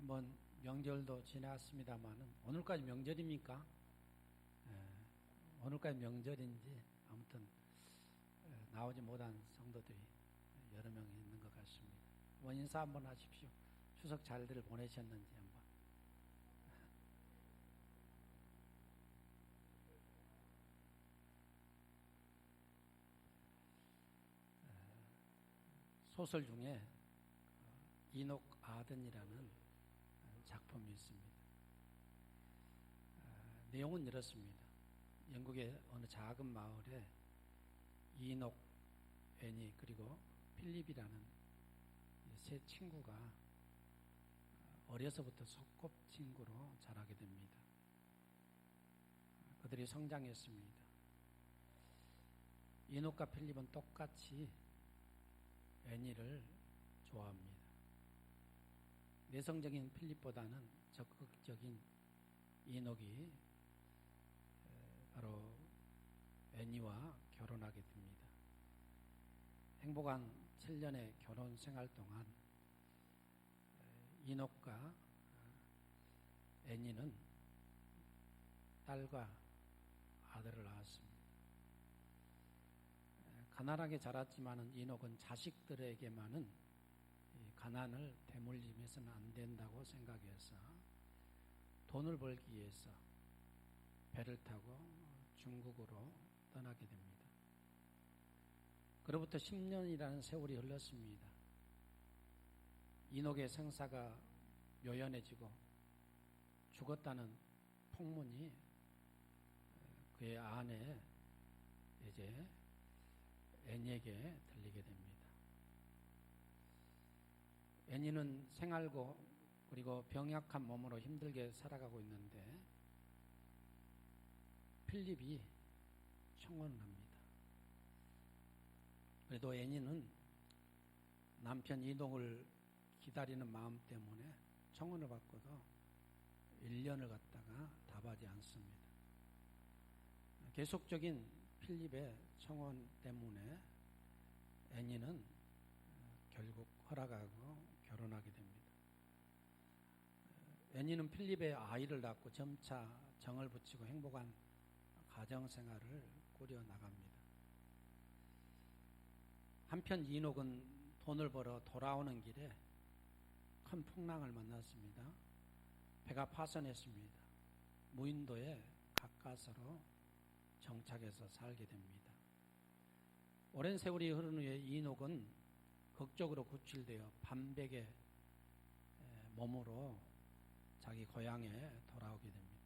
한번 명절도 지났습니다만은 오늘까지 명절입니까? 오늘까지 명절인지 아무튼 나오지 못한 성도들이 여러 명 있는 것 같습니다. 인사 한번 하십시오. 추석 잘들 보내셨는지 한번. 소설 중에 이녹 아든이라는 작품이 있습니다. 내용은 이렇습니다. 영국의 어느 작은 마을에 이녹, 애니 그리고 필립이라는 세 친구가 어려서부터 소꿉친구로 자라게 됩니다. 그들이 성장했습니다. 이녹과 필립은 똑같이 애니를 좋아합니다. 내성적인 필립보다는 적극적인 이녹이 바로 애니와 결혼하게 됩니다. 행복한 7년의 결혼 생활 동안 이녹과 애니는 딸과 아들을 낳았습니다. 가난하게 자랐지만은 이녹은 자식들에게만은 가난을 대물림해서는 안 된다고 생각해서 돈을 벌기 위해서 배를 타고 중국으로 떠나게 됩니다. 그로부터 10년이라는 세월이 흘렀습니다. 이녹의 생사가 묘연해지고 죽었다는 풍문이 그의 아내 이제 애니에게 들리게 됩니다. 애니는 생알고 그리고 병약한 몸으로 힘들게 살아가고 있는데 필립이 청혼을 합니다. 그래도 애니는 남편 이녹을 기다리는 마음 때문에 청혼을 받고도 1년을 갖다가 답하지 않습니다. 계속적인 필립의 청혼 때문에 애니는 결국 허락하고 결혼하게 됩니다. 애니는 필립의 아이를 낳고 점차 정을 붙이고 행복한 가정생활을 꾸려나갑니다. 한편 이녹은 돈을 벌어 돌아오는 길에 큰 풍랑을 만났습니다. 배가 파손했습니다. 무인도에 가까스로 정착해서 살게 됩니다. 오랜 세월이 흐른 후에 이녹은 극적으로 구출되어 반백의 몸으로 자기 고향에 돌아오게 됩니다.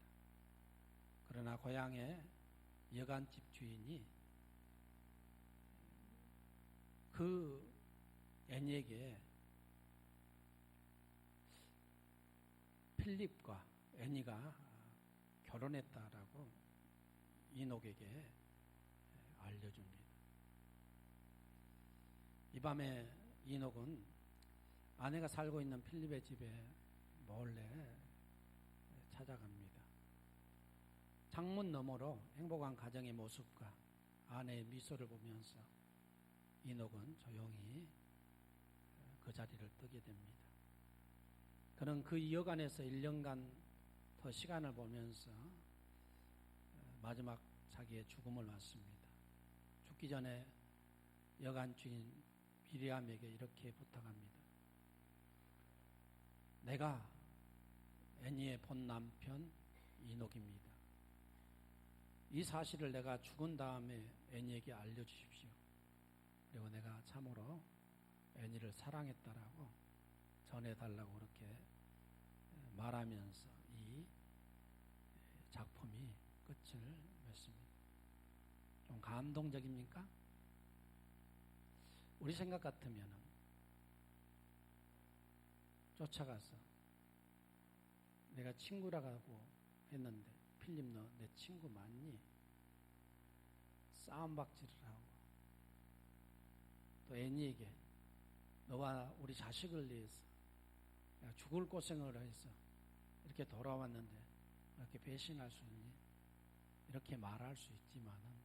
그러나 고향의 여간집 주인이 그 애니에게 필립과 애니가 결혼했다라고 이녹에게 알려줍니다. 이 밤에 이녹은 아내가 살고 있는 필립의 집에 몰래 찾아갑니다. 창문 너머로 행복한 가정의 모습과 아내의 미소를 보면서 이녹은 조용히 그 자리를 뜨게 됩니다. 그는 그 여간에서 1년간 더 시간을 보면서 마지막 자기의 죽음을 맞습니다. 죽기 전에 여간 주인 미리암에게 이렇게 부탁합니다. 내가 애니의 본 남편 이녹입니다. 이 사실을 내가 죽은 다음에 애니에게 알려주십시오. 그리고 내가 참으로 애니를 사랑했다라고 전해달라고 그렇게 말하면서 이 작품이 끝을 맺습니다. 좀 감동적입니까? 우리 생각 같으면 쫓아가서 내가 친구라고 했는데 필립 너 내 친구 맞니? 싸움박질을 하고 또 애니에게 너와 우리 자식을 위해서 내가 죽을 고생을 해서 이렇게 돌아왔는데 이렇게 배신할 수 있니? 이렇게 말할 수 있지만은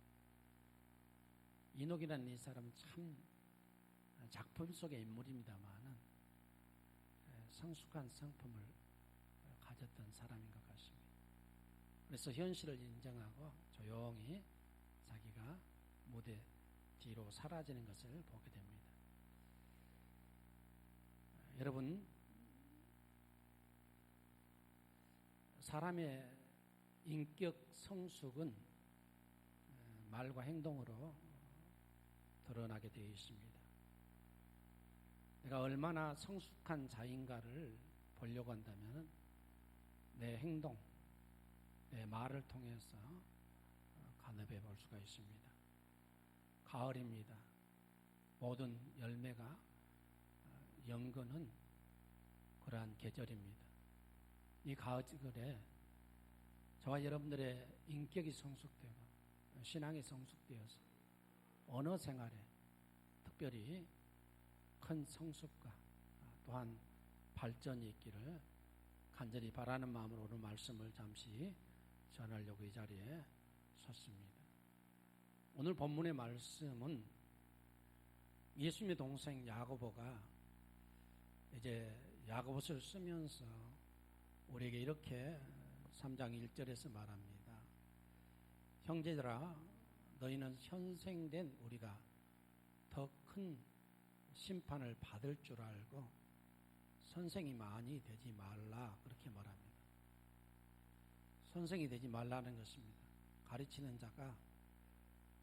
이녹이라는 이 사람은 참 작품 속의 인물입니다만은 성숙한 성품을 가졌던 사람인 것 같습니다. 그래서 현실을 인정하고 조용히 자기가 무대 뒤로 사라지는 것을 보게 됩니다. 여러분, 사람의 인격 성숙은 말과 행동으로 드러나게 되어 있습니다. 내가 얼마나 성숙한 자인가를 보려고 한다면 내 행동, 내 말을 통해서 가늠해 볼 수가 있습니다. 가을입니다. 모든 열매가 연근은 그러한 계절입니다. 이 가을에 저와 여러분들의 인격이 성숙되고 신앙이 성숙되어서 언어 생활에 특별히 큰 성숙과 또한 발전이 있기를 간절히 바라는 마음으로 오늘 말씀을 잠시 전하려고 이 자리에 섰습니다. 오늘 본문의 말씀은 예수님의 동생 야고보가 이제 야고보서를 쓰면서 우리에게 이렇게 3장 1절에서 말합니다. 형제들아, 너희는 현생된 우리가 더 큰 심판을 받을 줄 알고 선생이 많이 되지 말라, 그렇게 말합니다. 선생이 되지 말라는 것입니다. 가르치는 자가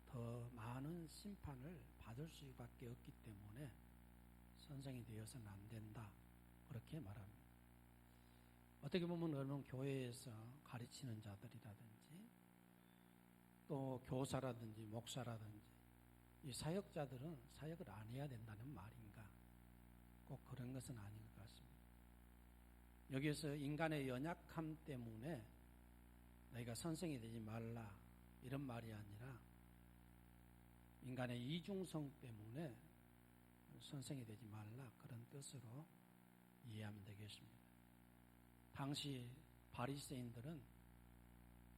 더 많은 심판을 받을 수밖에 없기 때문에 선생이 되어서는 안 된다, 그렇게 말합니다. 어떻게 보면 여러분, 교회에서 가르치는 자들이라든지 또 교사라든지 목사라든지 이 사역자들은 사역을 안 해야 된다는 말인가? 꼭 그런 것은 아닌 것 같습니다. 여기에서 인간의 연약함 때문에 너희가 선생이 되지 말라, 이런 말이 아니라 인간의 이중성 때문에 선생이 되지 말라, 그런 뜻으로 이해하면 되겠습니다. 당시 바리새인들은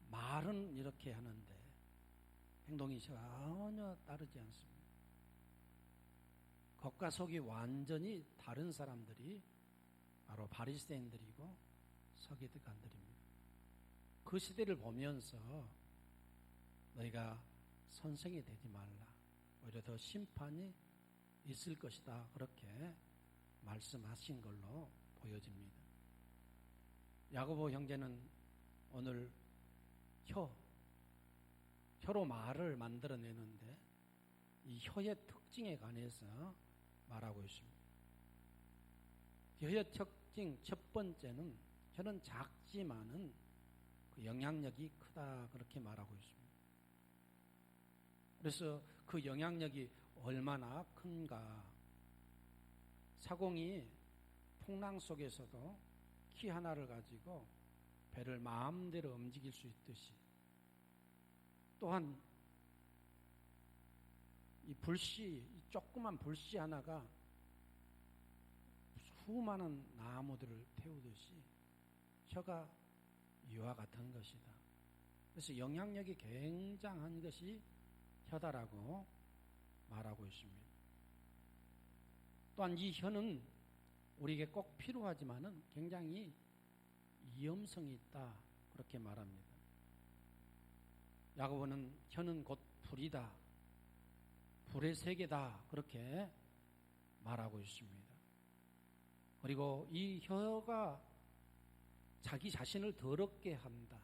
말은 이렇게 하는데 행동이 전혀 따르지 않습니다. 겉과 속이 완전히 다른 사람들이 바로 바리새인들이고 서기관들입니다. 그 시대를 보면서 너희가 선생이 되지 말라, 오히려 더 심판이 있을 것이다, 그렇게 말씀하신 걸로 보여집니다. 야고보 형제는 오늘 혀로 말을 만들어내는데 이 혀의 특징에 관해서 말하고 있습니다. 혀의 특징 첫 번째는 혀는 작지만은 그 영향력이 크다, 그렇게 말하고 있습니다. 그래서 그 영향력이 얼마나 큰가? 사공이 풍랑 속에서도 키 하나를 가지고 배를 마음대로 움직일 수 있듯이, 또한 이 불씨, 이 조그만 불씨 하나가 수많은 나무들을 태우듯이 혀가 이와 같은 것이다. 그래서 영향력이 굉장한 것이 혀다라고 말하고 있습니다. 또한 이 혀는 우리에게 꼭 필요하지만은 굉장히 위험성이 있다, 그렇게 말합니다. 야고보는 혀는 곧 불이다, 불의 세계다, 그렇게 말하고 있습니다. 그리고 이 혀가 자기 자신을 더럽게 한다.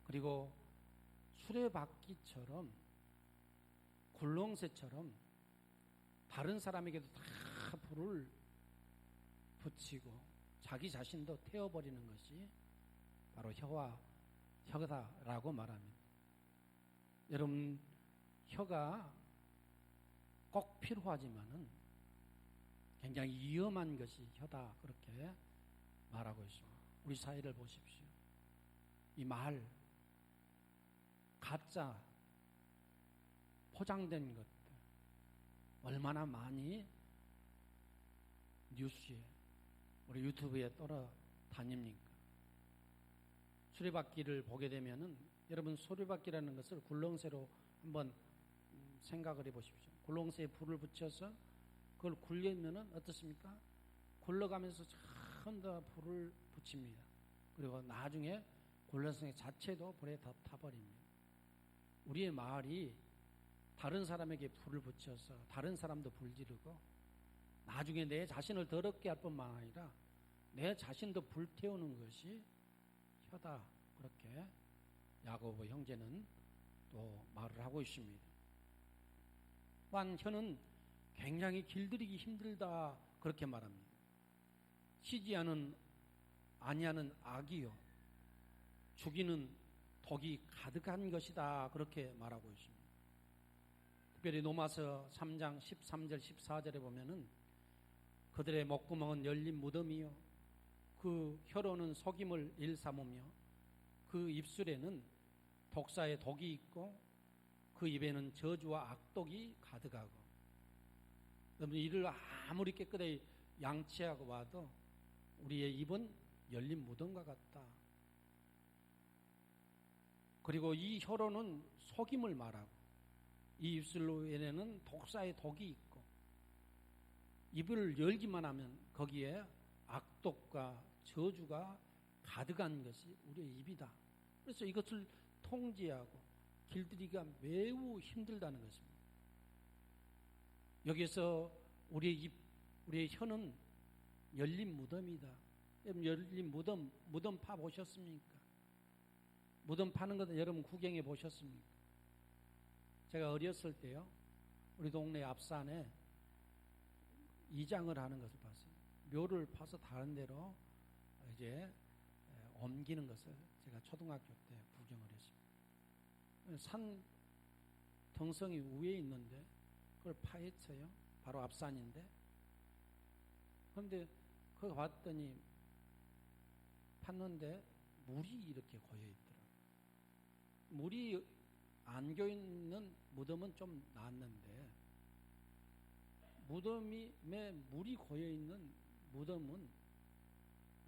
그리고 수레바퀴처럼 굴렁쇠처럼 다른 사람에게도 다 불을 붙이고 자기 자신도 태워버리는 것이 바로 혀다라고 말합니다. 여러분, 혀가 꼭 필요하지만은 굉장히 위험한 것이 혀다, 그렇게 말하고 있습니다. 우리 사회를 보십시오. 이 말, 가짜, 포장된 것들 얼마나 많이 뉴스에, 우리 유튜브에 떠다닙니까? 수레바퀴를 보게 되면은, 여러분, 수레바퀴라는 것을 굴렁쇠로 한번 생각을 해보십시오. 굴렁쇠에 불을 붙여서 그걸 굴리면은 어떻습니까? 굴러가면서 조금 더 불을 붙입니다. 그리고 나중에 곤란성 자체도 불에 다 타버립니다. 우리의 말이 다른 사람에게 불을 붙여서 다른 사람도 불지르고 나중에 내 자신을 더럽게 할 뿐만 아니라 내 자신도 불태우는 것이 혀다. 그렇게 야고보 형제는 또 말을 하고 있습니다. 또한 혀는 굉장히 길들이기 힘들다 그렇게 말합니다. 쉬지 아니하는 악이요 죽이는 독이 가득한 것이다 그렇게 말하고 있습니다. 특별히 로마서 3장 13절 14절에 보면은 그들의 목구멍은 열린 무덤이요 그 혀로는 속임을 일삼으며 그 입술에는 독사의 독이 있고 그 입에는 저주와 악독이 가득하고. 여러분 이를 아무리 깨끗하게 양치하고 와도 우리의 입은 열린 무덤과 같다. 그리고 이 혀로는 속임을 말하고 이 입술로에는 독사의 독이 있고 입을 열기만 하면 거기에 악독과 저주가 가득한 것이 우리의 입이다. 그래서 이것을 통제하고 길들이기가 매우 힘들다는 것입니다. 여기서 우리의 혀는 열린 무덤이다. 열린 무덤 파 보셨습니까? 무덤 파는 것은 여러분 구경해 보셨습니까? 제가 어렸을 때요, 우리 동네 앞산에 이장을 하는 것을 봤어요. 묘를 파서 다른 데로 이제 옮기는 것을 제가 초등학교 때 구경을 했습니다. 산 등성이 위에 있는데 그걸 파헤쳐요. 바로 앞산인데. 그런데 그거 봤더니 팠는데 물이 이렇게 고여 있더라고요. 물이 안 고여 있는 무덤은 좀 낫는데 무덤에 물이 고여 있는 무덤은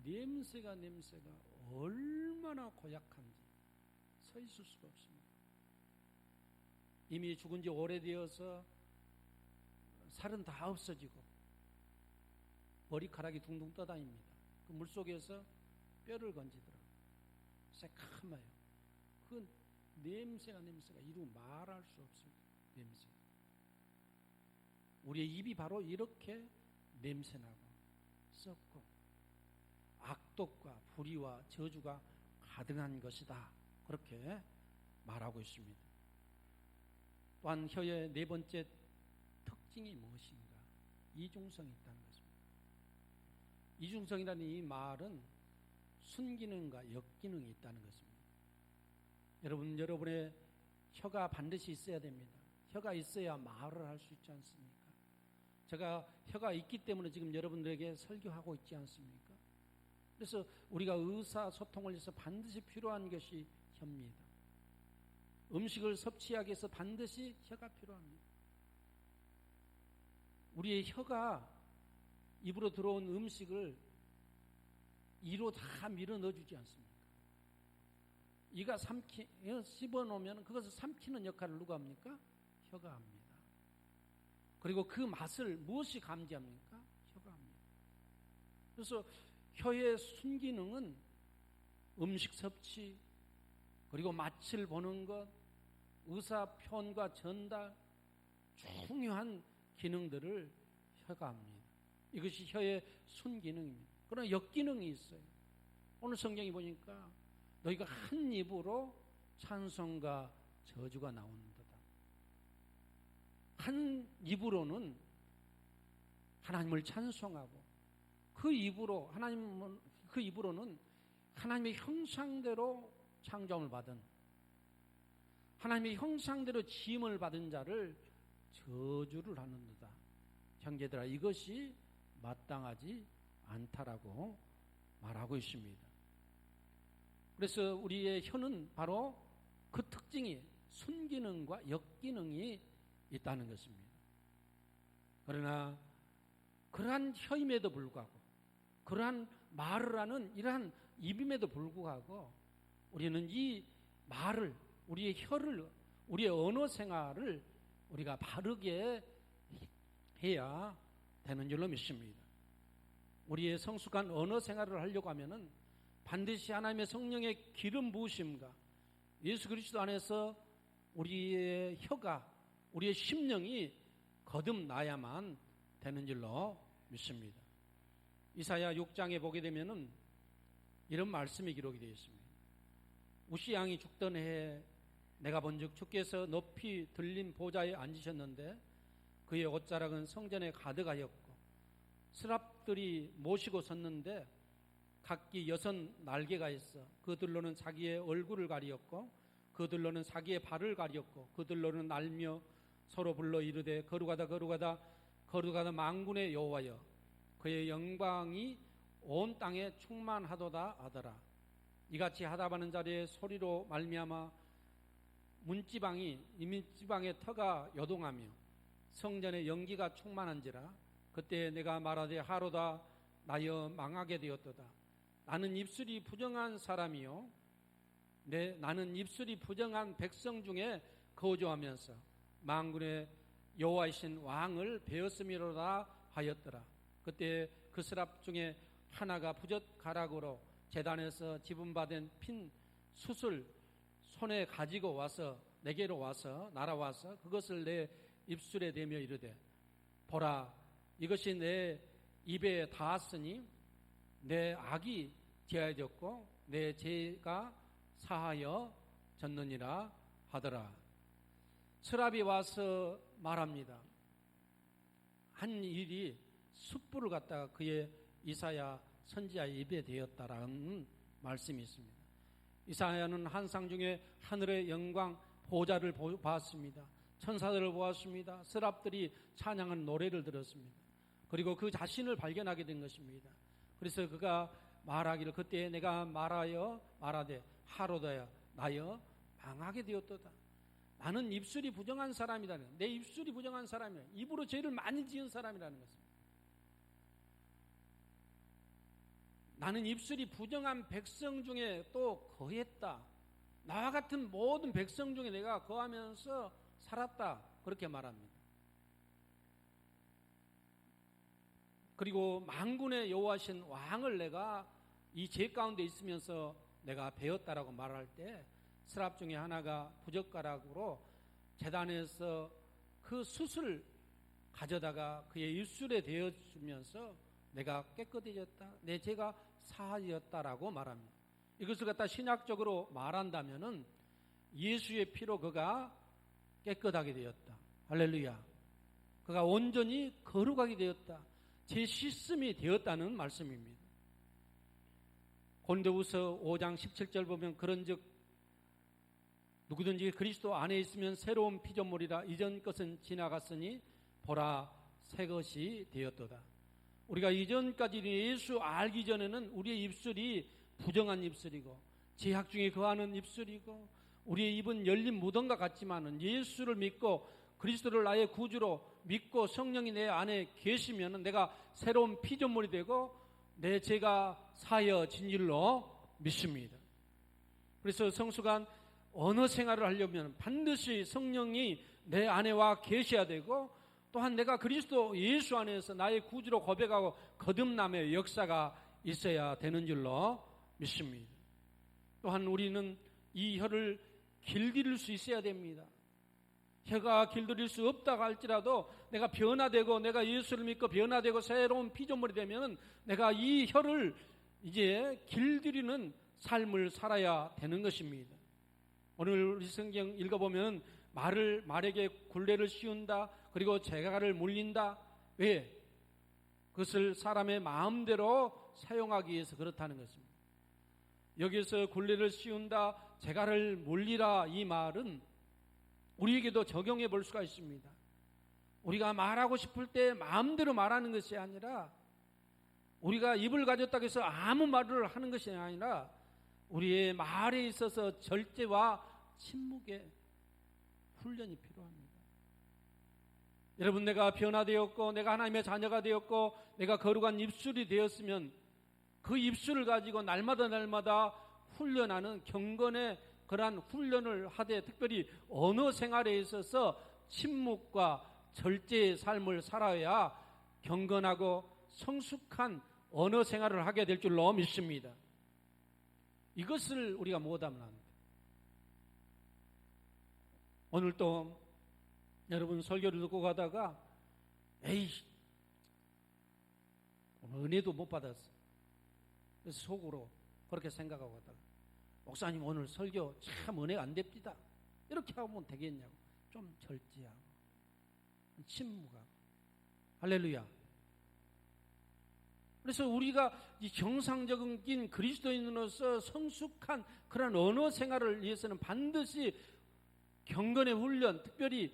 냄새가 얼마나 고약한지 서 있을 수가 없습니다. 이미 죽은 지 오래되어서 살은 다 없어지고 머리카락이 둥둥 떠다닙니다. 그 물속에서 뼈를 건지더라고요. 새카마요. 그 냄새가 이루 말할 수 없습니다. 냄새. 우리의 입이 바로 이렇게 냄새나고 썩고 악독과 불의와 저주가 가득한 것이다. 그렇게 말하고 있습니다. 또한 혀의 네 번째 특징이 무엇인가? 이중성이 있다는 것입니다. 이중성이라는 이 말은 순기능과 역기능이 있다는 것입니다. 여러분의 혀가 반드시 있어야 됩니다. 혀가 있어야 말을 할 수 있지 않습니까? 제가 혀가 있기 때문에 지금 여러분들에게 설교하고 있지 않습니까? 그래서 우리가 의사소통을 위해서 반드시 필요한 것이 혀입니다. 음식을 섭취하기 위해서 반드시 혀가 필요합니다. 우리의 혀가 입으로 들어온 음식을 이로 다 밀어 넣어주지 않습니까? 이가 씹어놓으면 그것을 삼키는 역할을 누가 합니까? 혀가 합니다. 그리고 그 맛을 무엇이 감지합니까? 혀가 합니다. 그래서 혀의 순기능은 음식 섭취, 그리고 맛을 보는 것, 의사 표현과 전달, 중요한 기능들을 혀가 합니다. 이것이 혀의 순기능입니다. 그러나 역기능이 있어요. 오늘 성경에 보니까 너희가 한 입으로 찬송과 저주가 나오는도다. 한 입으로는 하나님을 찬송하고 그 입으로는 하나님의 형상대로 창조함을 받은 하나님의 형상대로 지음을 받은 자를 저주를 하는도다. 형제들아, 이것이 마땅하지 않다라고 말하고 있습니다. 그래서 우리의 혀는 바로 그 특징이 순기능과 역기능이 있다는 것입니다. 그러나 그러한 혀임에도 불구하고 그러한 말을 하는 이러한 입임에도 불구하고 우리는 이 말을, 우리의 혀를, 우리의 언어 생활을 우리가 바르게 해야 되는 줄로 믿습니다. 우리의 성숙한 언어 생활을 하려고 하면은 반드시 하나님의 성령의 기름 부으심과 예수 그리스도 안에서 우리의 혀가, 우리의 심령이 거듭나야만 되는 줄로 믿습니다. 이사야 6장에 보게 되면은 이런 말씀이 기록이 되어 있습니다. 우시양이 죽던 해에 내가 본즉 주께서 높이 들린 보좌에 앉으셨는데 그의 옷자락은 성전에 가득하였고 스랍들이 모시고 섰는데 각기 6 날개가 있어 그들로는 자기의 얼굴을 가리었고 그들로는 자기의 발을 가리었고 그들로는 날며 서로 불러 이르되 거룩하다 거룩하다 거룩하다 만군의 여호와여 그의 영광이 온 땅에 충만하도다 하더라. 이같이 하다바는 자리에 소리로 말미암아 문지방의 터가 요동하며 성전의 연기가 충만한지라. 그때 내가 말하되 하로다 나여 망하게 되었도다. 나는 입술이 부정한 사람이요 나는 입술이 부정한 백성 중에 거주하면서 만군의 여호와이신 왕을 베었음이로다 하였더라. 그때 그 스랍 중에 하나가 부젓가락으로 제단에서 지분받은 핀 숯을 손에 가지고 와서 내게로 와서 날아와서 그것을 내 입술에 대며 이르되 보라 이것이 내 입에 닿았으니 내 악이 제하여졌고 내 죄가 사하여졌느니라 하더라. 스랍이 와서 말합니다. 한 일이 숯불을 갖다가 그의 이사야 선지자의 입에 되었다라는 말씀이 있습니다. 이사야는 환상 중에 하늘의 영광 보좌를 보았습니다. 천사들을 보았습니다. 스랍들이 찬양하는 노래를 들었습니다. 그리고 그 자신을 발견하게 된 것입니다. 그래서 그가 말하기를 그때 내가 말하되 하로다야 나여 망하게 되었도다. 나는 입술이 부정한 사람이라는, 내 입술이 부정한 사람이야. 입으로 죄를 많이 지은 사람이라는 것입니다. 나는 입술이 부정한 백성 중에 또 거했다. 나와 같은 모든 백성 중에 내가 거하면서 살았다. 그렇게 말합니다. 그리고 만군의 여호와신 왕을 내가 이 죄 가운데 있으면서 내가 배웠다라고 말할 때 스랍 중에 하나가 부젓가락으로 제단에서 그 숯을 가져다가 그의 입술에 대어주면서 내가 깨끗해졌다. 내 죄가 사하였다라고 말합니다. 이것을 갖다 신학적으로 말한다면은 예수의 피로 그가 깨끗하게 되었다. 할렐루야. 그가 온전히 거룩하게 되었다. 제 씻음이 되었다는 말씀입니다. 고린도후서 5장 17절 보면 그런즉 누구든지 그리스도 안에 있으면 새로운 피조물이라 이전 것은 지나갔으니 보라 새 것이 되었도다. 우리가 이전까지 예수 알기 전에는 우리의 입술이 부정한 입술이고 죄악 중에 거하는 입술이고 우리의 입은 열린 무덤과 같지만은 예수를 믿고 그리스도를 나의 구주로 믿고 성령이 내 안에 계시면은 내가 새로운 피조물이 되고 내 죄가 사여진 줄로 믿습니다. 그래서 성숙한 언어 생활을 하려면 반드시 성령이 내 안에 와 계셔야 되고 또한 내가 그리스도 예수 안에서 나의 구주로 고백하고 거듭남의 역사가 있어야 되는 줄로 믿습니다. 또한 우리는 이 혀를 길들일 수 있어야 됩니다. 혀가 길들일 수 없다고 할지라도 내가 변화되고 내가 예수를 믿고 변화되고 새로운 피조물이 되면 내가 이 혀를 이제 길들이는 삶을 살아야 되는 것입니다. 오늘 우리 성경 읽어보면 말에게 굴레를 씌운다. 그리고 재갈을 물린다. 왜? 그것을 사람의 마음대로 사용하기 위해서 그렇다는 것입니다. 여기서 굴레를 씌운다, 재갈을 물리라 이 말은 우리에게도 적용해 볼 수가 있습니다. 우리가 말하고 싶을 때 마음대로 말하는 것이 아니라 우리가 입을 가졌다고 해서 아무 말을 하는 것이 아니라 우리의 말에 있어서 절제와 침묵의 훈련이 필요합니다. 여러분, 내가 변화되었고 내가 하나님의 자녀가 되었고 내가 거룩한 입술이 되었으면 그 입술을 가지고 날마다 훈련하는 경건의 그러한 훈련을 하되 특별히 언어 생활에 있어서 침묵과 절제의 삶을 살아야 경건하고 성숙한 언어 생활을 하게 될 줄로 믿습니다. 이것을 우리가 못하면 안 돼. 오늘 또 여러분 설교를 듣고 가다가 에이 오늘 은혜도 못 받았어. 그래서 속으로 그렇게 생각하고 가다가 목사님 오늘 설교 참 은혜가 안 됩니다. 이렇게 하면 되겠냐고. 좀 절제하고 침묵하고. 할렐루야. 그래서 우리가 이 정상적인 그리스도인으로서 성숙한 그런 언어 생활을 위해서는 반드시 경건의 훈련, 특별히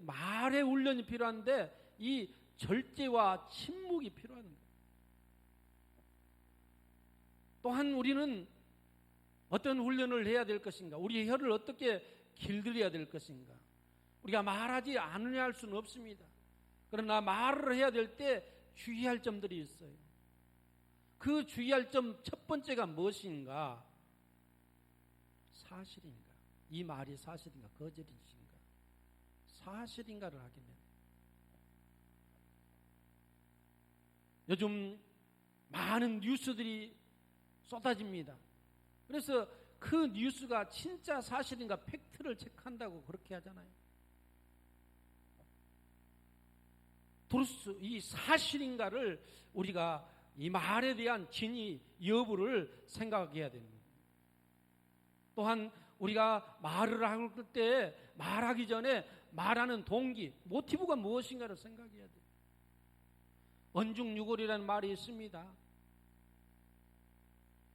말의 훈련이 필요한데 이 절제와 침묵이 필요한 거예요. 또한 우리는 어떤 훈련을 해야 될 것인가? 우리의 혀를 어떻게 길들여야 될 것인가? 우리가 말하지 않으려 할 수는 없습니다. 그러나 말을 해야 될 때 주의할 점들이 있어요. 그 주의할 점 첫 번째가 무엇인가? 사실인가? 이 말이 사실인가? 거짓인가? 사실인가를 확인해야 돼요. 요즘 많은 뉴스들이 쏟아집니다. 그래서 그 뉴스가 진짜 사실인가 팩트를 체크한다고 그렇게 하잖아요. 도르스 이 사실인가를 우리가 이 말에 대한 진위 여부를 생각해야 됩니다. 또한 우리가 말을 할 때 말하기 전에 말하는 동기, 모티브가 무엇인가를 생각해야 돼요. 언중유골이라는 말이 있습니다.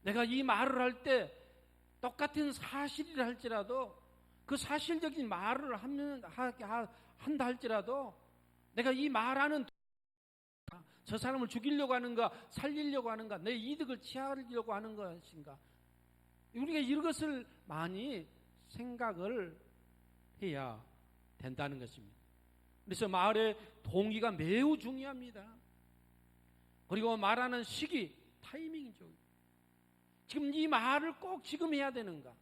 내가 이 말을 할 때 똑같은 사실이라 할지라도 그 사실적인 말을 한다 할지라도 내가 이 말하는 저 사람을 죽이려고 하는가 살리려고 하는가 내 이득을 취하려고 하는 것인가 우리가 이것을 많이 생각을 해야 된다는 것입니다. 그래서 말의 동기가 매우 중요합니다. 그리고 말하는 시기, 타이밍이죠. 지금 이 말을 꼭 지금 해야 되는가?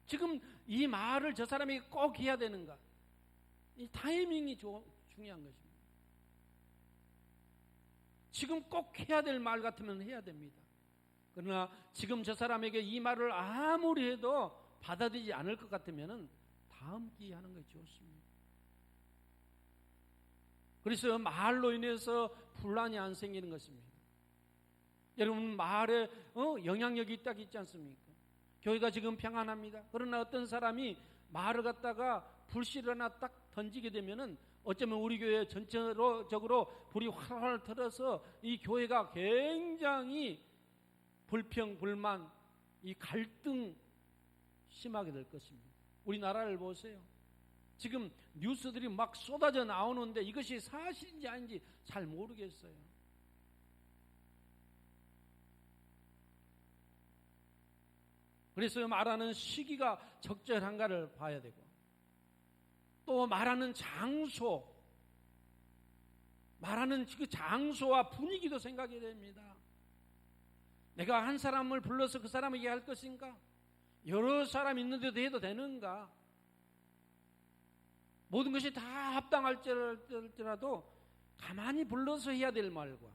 지금 이 말을 저 사람에게 꼭 해야 되는가? 이 타이밍이 중요한 것입니다. 지금 꼭 해야 될 말 같으면 해야 됩니다. 그러나 지금 저 사람에게 이 말을 아무리 해도 받아들이지 않을 것 같으면 다음 기회에 하는 것이 좋습니다. 그래서 말로 인해서 분란이 안 생기는 것입니다. 여러분 말에 영향력이 있지 않습니까? 교회가 지금 평안합니다. 그러나 어떤 사람이 말을 갖다가 불씨를 하나 딱 던지게 되면은 어쩌면 우리 교회 전체적으로 불이 활활 터져서 이 교회가 굉장히 불평, 불만, 이 갈등 심하게 될 것입니다. 우리나라를 보세요. 지금 뉴스들이 막 쏟아져 나오는데 이것이 사실인지 아닌지 잘 모르겠어요. 그래서 말하는 시기가 적절한가를 봐야 되고 또 말하는 장소, 말하는 그 장소와 분위기도 생각해야 됩니다. 내가 한 사람을 불러서 그 사람에게 할 것인가? 여러 사람 있는데도 해도 되는가? 모든 것이 다 합당할지라도 가만히 불러서 해야 될 말과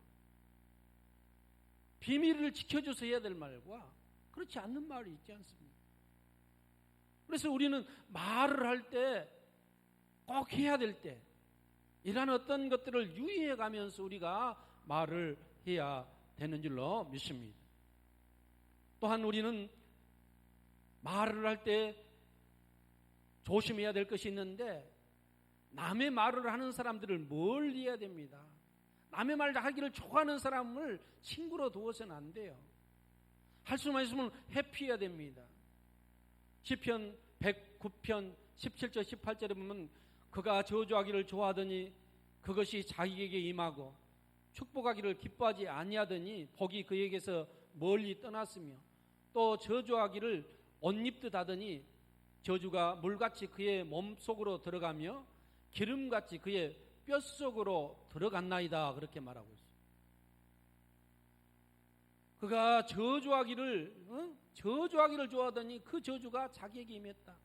비밀을 지켜줘서 해야 될 말과 그렇지 않는 말이 있지 않습니까? 그래서 우리는 말을 할 때 꼭 해야 될 때 이러한 어떤 것들을 유의해 가면서 우리가 말을 해야 되는 줄로 믿습니다. 또한 우리는 말을 할 때 조심해야 될 것이 있는데 남의 말을 하는 사람들을 멀리 해야 됩니다. 남의 말을 하기를 좋아하는 사람을 친구로 두어서는 안 돼요. 할 수만 있으면 회피해야 됩니다. 시편 109편 17절 18절에 보면 그가 저주하기를 좋아하더니 그것이 자기에게 임하고 축복하기를 기뻐하지 아니하더니 복이 그에게서 멀리 떠났으며 또 저주하기를 옷 입듯 하더니 저주가 물같이 그의 몸속으로 들어가며 기름같이 그의 뼛속으로 들어갔나이다 그렇게 말하고 있어요. 그가 저주하기를 좋아하더니 그 저주가 자기에게 임했다.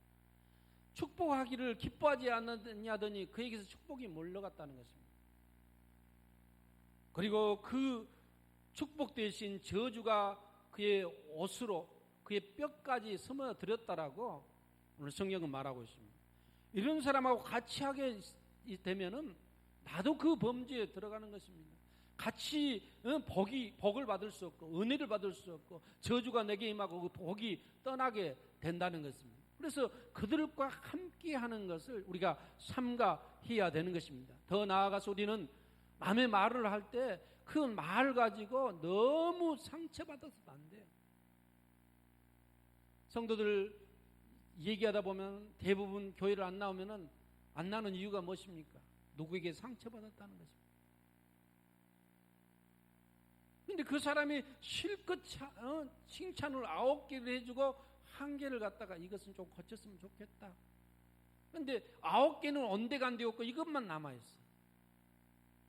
축복하기를 기뻐하지 않느냐더니 그에게서 축복이 물러갔다는 것입니다. 그리고 그 축복 대신 저주가 그의 옷으로 그의 뼈까지 스며들었다라고 오늘 성경은 말하고 있습니다. 이런 사람하고 같이 하게 되면은 나도 그 범죄에 들어가는 것입니다. 같이 복을 받을 수 없고 은혜를 받을 수 없고 저주가 내게 임하고 그 복이 떠나게 된다는 것입니다. 그래서 그들과 함께 하는 것을 우리가 삼가해야 되는 것입니다. 더 나아가서 우리는 남의 말을 할 때 그 말 가지고 너무 상처받아서도 안 돼요. 성도들 얘기하다 보면 대부분 교회를 안 나오면은 안 나는 이유가 무엇입니까? 누구에게 상처받았다는 것입니다. 근데 그 사람이 실컷 칭찬을 9개를 해주고 1개를 갖다가 이것은 좀 고쳤으면 좋겠다. 근데 9개는 온데간데 없고 이것만 남아있어.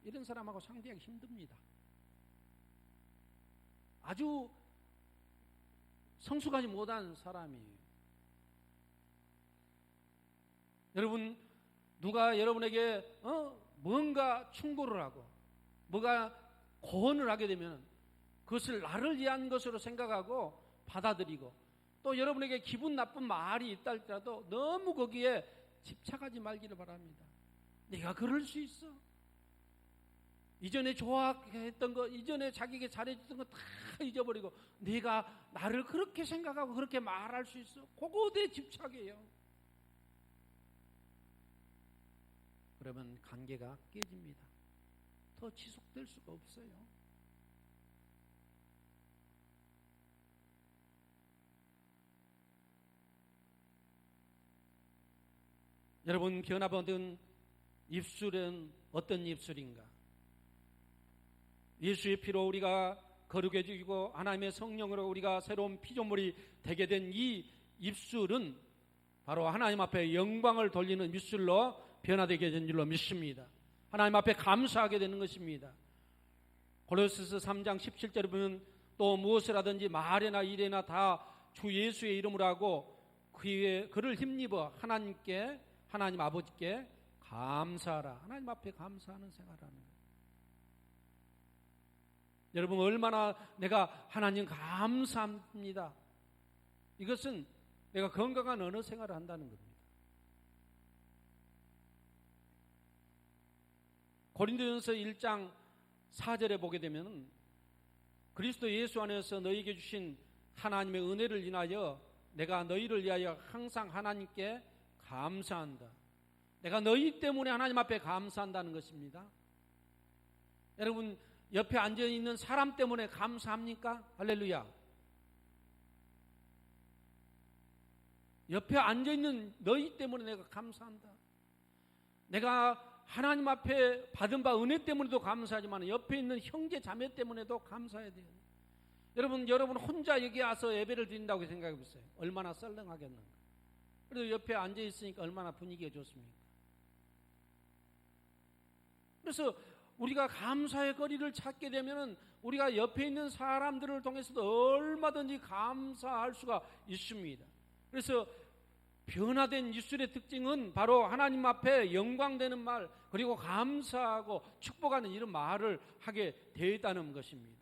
이런 사람하고 상대하기 힘듭니다. 아주 성숙하지 못한 사람이에요. 여러분, 누가 여러분에게 뭔가 충고를 하고 뭐가 고언을 하게 되면 그것을 나를 위한 것으로 생각하고 받아들이고 또 여러분에게 기분 나쁜 말이 있다 할지라도 너무 거기에 집착하지 말기를 바랍니다. 내가 그럴 수 있어. 이전에 좋아했던 거, 이전에 자기에게 잘해줬던 거 다 잊어버리고 내가 나를 그렇게 생각하고 그렇게 말할 수 있어. 그거에 집착해요. 그러면 관계가 깨집니다. 더 지속될 수가 없어요. 여러분, 변화받은 입술은 어떤 입술인가? 예수의 피로 우리가 거룩해지고 하나님의 성령으로 우리가 새로운 피조물이 되게 된 이 입술은 바로 하나님 앞에 영광을 돌리는 입술로 변화되게 된 줄로 믿습니다. 하나님 앞에 감사하게 되는 것입니다. 고린도서 3장 17절에 보면 또 무엇을 하든지 말이나 일이나 다 주 예수의 이름으로 하고 그를 힘입어 하나님 아버지께 감사하라. 하나님 앞에 감사하는 생활을 하는 거예요. 여러분, 얼마나 내가 하나님 감사합니다. 이것은 내가 건강한 언어 생활을 한다는 겁니다. 고린도전서 1장 4절에 보게 되면 그리스도 예수 안에서 너희에게 주신 하나님의 은혜를 인하여 내가 너희를 위하여 항상 하나님께 감사한다. 내가 너희 때문에 하나님 앞에 감사한다는 것입니다. 여러분, 옆에 앉아있는 사람 때문에 감사합니까? 할렐루야. 옆에 앉아있는 너희 때문에 내가 감사한다. 내가 하나님 앞에 받은 바 은혜 때문에도 감사하지만 옆에 있는 형제 자매 때문에도 감사해야 돼요. 여러분 혼자 여기 와서 예배를 드린다고 생각해 보세요. 얼마나 썰렁하겠는가. 그래도 옆에 앉아있으니까 얼마나 분위기가 좋습니까? 그래서 우리가 감사의 거리를 찾게 되면 우리가 옆에 있는 사람들을 통해서도 얼마든지 감사할 수가 있습니다. 그래서 변화된 입술의 특징은 바로 하나님 앞에 영광되는 말, 그리고 감사하고 축복하는 이런 말을 하게 되었다는 것입니다.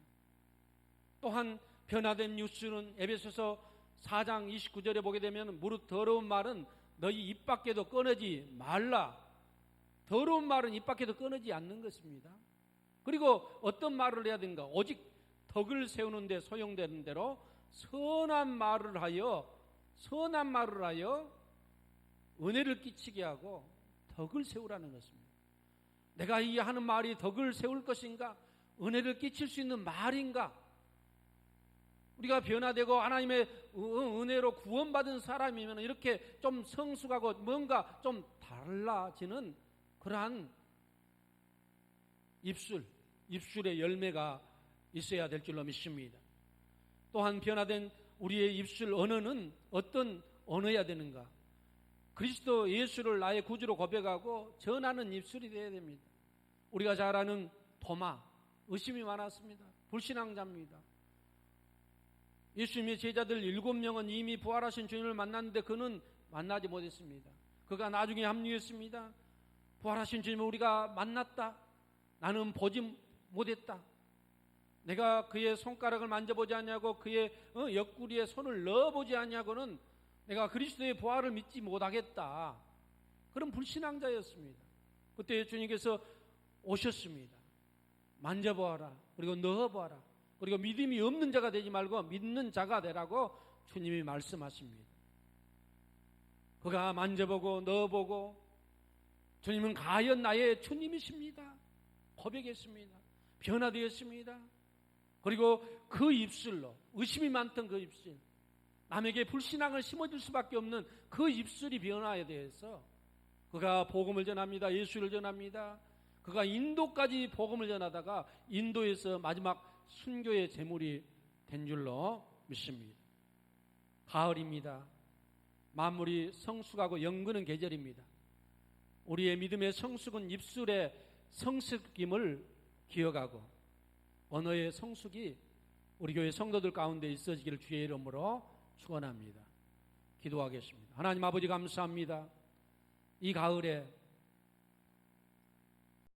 또한 변화된 입술은 에베소서 4장 29절에 보게 되면 무릇 더러운 말은 너희 입 밖에도 꺼내지 말라. 더러운 말은 입 밖에도 꺼내지 않는 것입니다. 그리고 어떤 말을 해야 되는가? 오직 덕을 세우는 데 소용되는 대로 선한 말을 하여 은혜를 끼치게 하고 덕을 세우라는 것입니다. 내가 이 하는 말이 덕을 세울 것인가? 은혜를 끼칠 수 있는 말인가? 우리가 변화되고 하나님의 은혜로 구원받은 사람이면 이렇게 좀 성숙하고 뭔가 좀 달라지는 그러한 입술의 열매가 있어야 될 줄로 믿습니다. 또한 변화된 우리의 입술 언어는 어떤 언어여야 되는가? 그리스도 예수를 나의 구주로 고백하고 전하는 입술이 되어야 됩니다. 우리가 잘 아는 도마, 의심이 많았습니다. 불신앙자입니다. 예수님의 제자들 7명은 이미 부활하신 주님을 만났는데 그는 만나지 못했습니다. 그가 나중에 합류했습니다. 부활하신 주님을 우리가 만났다. 나는 못했다. 내가 그의 손가락을 만져보지 않냐고 그의 옆구리에 손을 넣어보지 않냐고는 내가 그리스도의 부활을 믿지 못하겠다. 그런 불신앙자였습니다. 그때 주님께서 오셨습니다. 만져보아라. 그리고 넣어보아라. 그리고 믿음이 없는 자가 되지 말고 믿는 자가 되라고 주님이 말씀하십니다. 그가 만져보고 넣어보고 주님은 과연 나의 주님이십니다. 고백했습니다. 변화되었습니다. 그리고 그 입술로 의심이 많던 그 입술, 남에게 불신앙을 심어줄 수밖에 없는 그 입술이 변화에 대해서 그가 복음을 전합니다. 예수를 전합니다. 그가 인도까지 복음을 전하다가 인도에서 마지막 순교의 제물이 된 줄로 믿습니다. 가을입니다. 만물이 성숙하고 연근은 계절입니다. 우리의 믿음의 성숙은 입술의 성숙임을 기억하고 언어의 성숙이 우리 교회 성도들 가운데 있어지기를 주의 이름으로 축원합니다. 기도하겠습니다. 하나님 아버지 감사합니다. 이 가을에